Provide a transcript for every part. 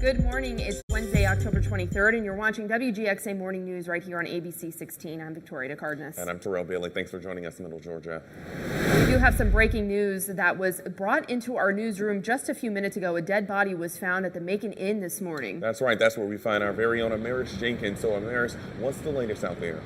Good morning. It's Wednesday, October 23rd, and you're watching WGXA Morning News right here on ABC 16. I'm Victoria DeCardenas. And I'm Terrell Bailey. Thanks for joining us in Middle Georgia. We do have some breaking news that was brought into our newsroom just a few minutes ago. A dead body was found at the Macon Inn this morning. That's right. That's where we find our very own Amaris Jenkins. So, Amaris, what's the latest out there?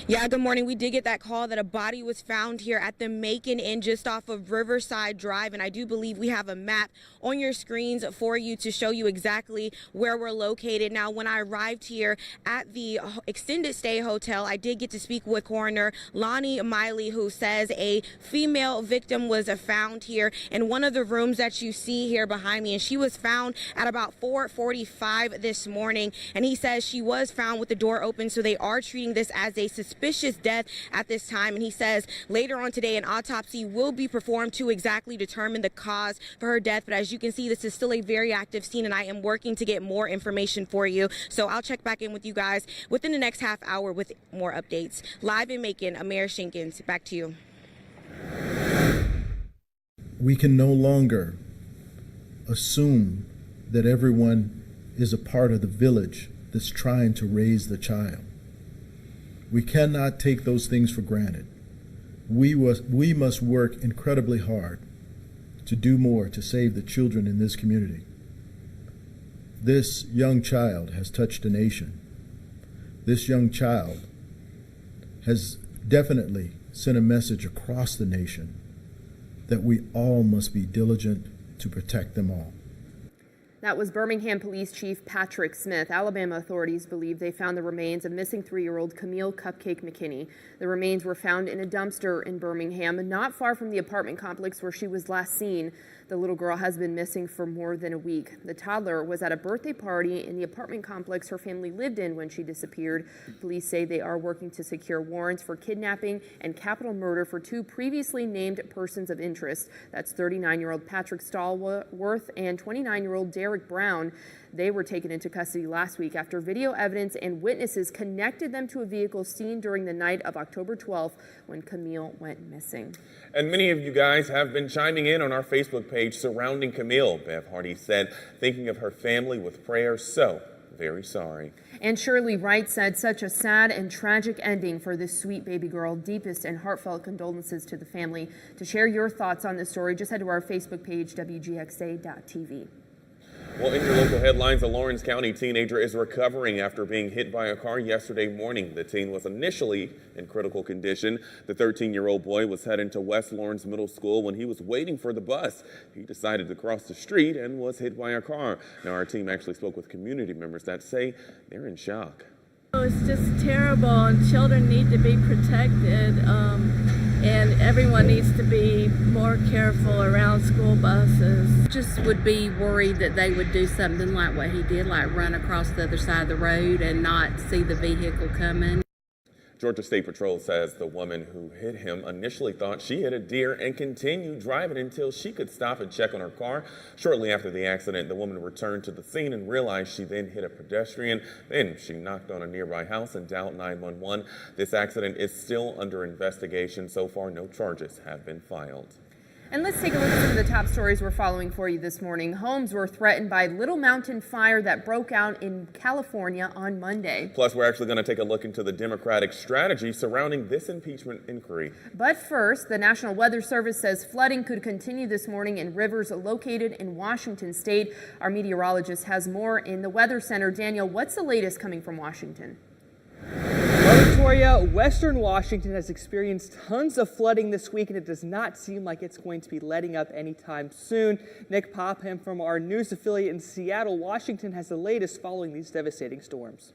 Yeah, good morning. We did get that call that a body was found here at the Macon Inn just off of Riverside Drive, and I do believe we have a map on your screens for you to show you exactly where we're located. Now, when I arrived here at the extended stay hotel, I did get to speak with coroner Lonnie Miley, who says a female victim was found here in one of the rooms that you see here behind me, and she was found at about 4:45 this morning, and he says she was found with the door open, so they are treating this as a suspicious death at this time. And he says later on today an autopsy will be performed to exactly determine the cause for her death. But as you can see, this is still a very active scene, and I am working to get more information for you. So I'll check back in with you guys within the next half hour with more updates. Live in Macon, Amaris Jenkins, back to you. We can no longer assume that everyone is a part of the village that's trying to raise the child. We cannot take those things for granted. We must work incredibly hard to do more to save the children in this community. This young child has touched a nation. This young child has definitely sent a message across the nation that we all must be diligent to protect them all. That was Birmingham Police Chief Patrick Smith. Alabama authorities believe they found the remains of missing 3-year-old Camille Cupcake McKinney. The remains were found in a dumpster in Birmingham, not far from the apartment complex where she was last seen. The little girl has been missing for more than a week. The toddler was at a birthday party in the apartment complex her family lived in when she disappeared. Police say they are working to secure warrants for kidnapping and capital murder for 2 previously named persons of interest. That's 39-year-old Patrick Stallworth and 29-year-old Derek Brown. They were taken into custody last week after video evidence and witnesses connected them to a vehicle seen during the night of October 12th when Camille went missing. And many of you guys have been chiming in on our Facebook page surrounding Camille. Bev Hardy said, thinking of her family with prayers, so very sorry. And Shirley Wright said, such a sad and tragic ending for this sweet baby girl. Deepest and heartfelt condolences to the family. To share your thoughts on this story, just head to our Facebook page, WGXA.tv. Well, in your local headlines, a Lawrence County teenager is recovering after being hit by a car yesterday morning. The teen was initially in critical condition. The 13-year-old boy was heading to West Lawrence Middle School when he was waiting for the bus. He decided to cross the street and was hit by a car. Now, our team actually spoke with community members that say they're in shock. It's just terrible, and children need to be protected, and everyone needs to be more careful around school buses. Just would be worried that they would do something like what he did, like run across the other side of the road and not see the vehicle coming. Georgia State Patrol says the woman who hit him initially thought she hit a deer and continued driving until she could stop and check on her car. Shortly after the accident, the woman returned to the scene and realized she then hit a pedestrian. Then she knocked on a nearby house and dialed 911. This accident is still under investigation. So far, no charges have been filed. And let's take a look at some of the top stories we're following for you this morning. Homes were threatened by Little Mountain fire that broke out in California on Monday. Plus, we're actually going to take a look into the Democratic strategy surrounding this impeachment inquiry. But first, the National Weather Service says flooding could continue this morning in rivers located in Washington state. Our meteorologist has more in the Weather Center. Daniel, what's the latest coming from Washington? Well, Victoria, Western Washington has experienced tons of flooding this week, and it does not seem like it's going to be letting up anytime soon. Nick Popham from our news affiliate in Seattle, Washington, has the latest following these devastating storms.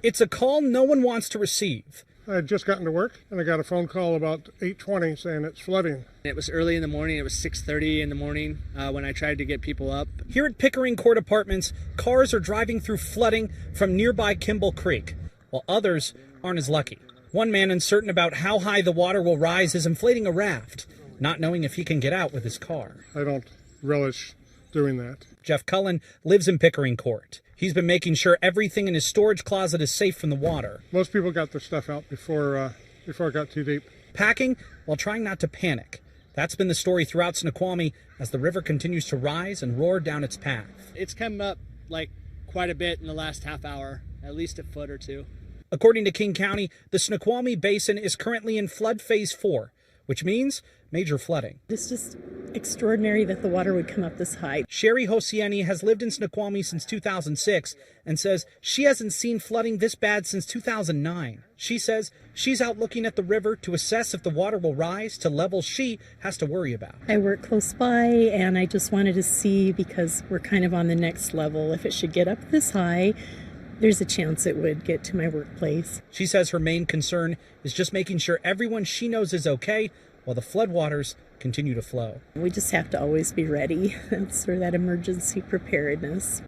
It's a call no one wants to receive. I had just gotten to work, and I got a phone call about 8:20 saying it's flooding. It was early in the morning. It was 6:30 in the morning when I tried to get people up. Here at Pickering Court Apartments, cars are driving through flooding from nearby Kimball Creek, while others aren't as lucky. One man uncertain about how high the water will rise is inflating a raft, not knowing if he can get out with his car. I don't relish doing that. Jeff Cullen lives in Pickering Court. He's been making sure everything in his storage closet is safe from the water. Most people got their stuff out before it got too deep. Packing while trying not to panic. That's been the story throughout Snoqualmie as the river continues to rise and roar down its path. It's come up like quite a bit in the last half hour, at least a foot or two. According to King County, the Snoqualmie Basin is currently in flood phase 4, which means major flooding. It's just extraordinary that the water would come up this high. Sherry Hosieni has lived in Snoqualmie since 2006 and says she hasn't seen flooding this bad since 2009. She says she's out looking at the river to assess if the water will rise to levels she has to worry about. I work close by and I just wanted to see, because we're kind of on the next level, if it should get up this high, there's a chance it would get to my workplace. She says her main concern is just making sure everyone she knows is okay while the floodwaters continue to flow. We just have to always be ready. That's for that emergency preparedness.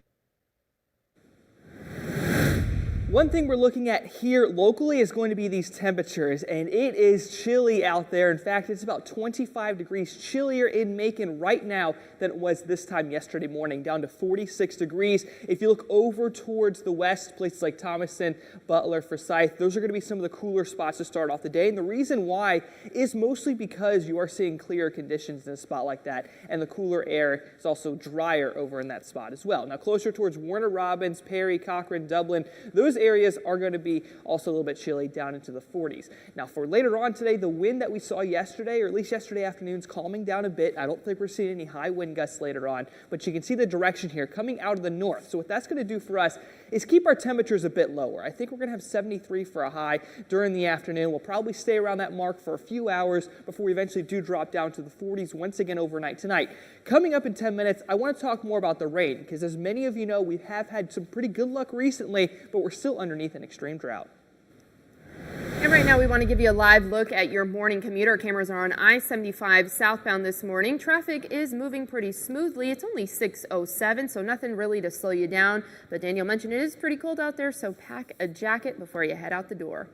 One thing we're looking at here locally is going to be these temperatures, and it is chilly out there. In fact, it's about 25 degrees chillier in Macon right now than it was this time yesterday morning, down to 46 degrees. If you look over towards the west, places like Thomaston, Butler, Forsyth, those are going to be some of the cooler spots to start off the day. And the reason why is mostly because you are seeing clearer conditions in a spot like that, and the cooler air is also drier over in that spot as well. Now, closer towards Warner Robins, Perry, Cochran, Dublin, those areas are going to be also a little bit chilly, down into the 40s. Now, for later on today, the wind that we saw yesterday, or at least yesterday afternoon, is calming down a bit. I don't think we're seeing any high wind gusts later on, but you can see the direction here coming out of the north. So what that's going to do for us is keep our temperatures a bit lower. I think we're going to have 73 for a high during the afternoon. We'll probably stay around that mark for a few hours before we eventually do drop down to the 40s once again overnight tonight. Coming up in 10 minutes, I want to talk more about the rain, because as many of you know, we have had some pretty good luck recently, but we're still underneath an extreme drought. And right now we want to give you a live look at your morning commute. Our cameras are on I-75 southbound this morning. Traffic is moving pretty smoothly. It's only 6:07, so nothing really to slow you down. But Daniel mentioned it is pretty cold out there, so pack a jacket before you head out the door.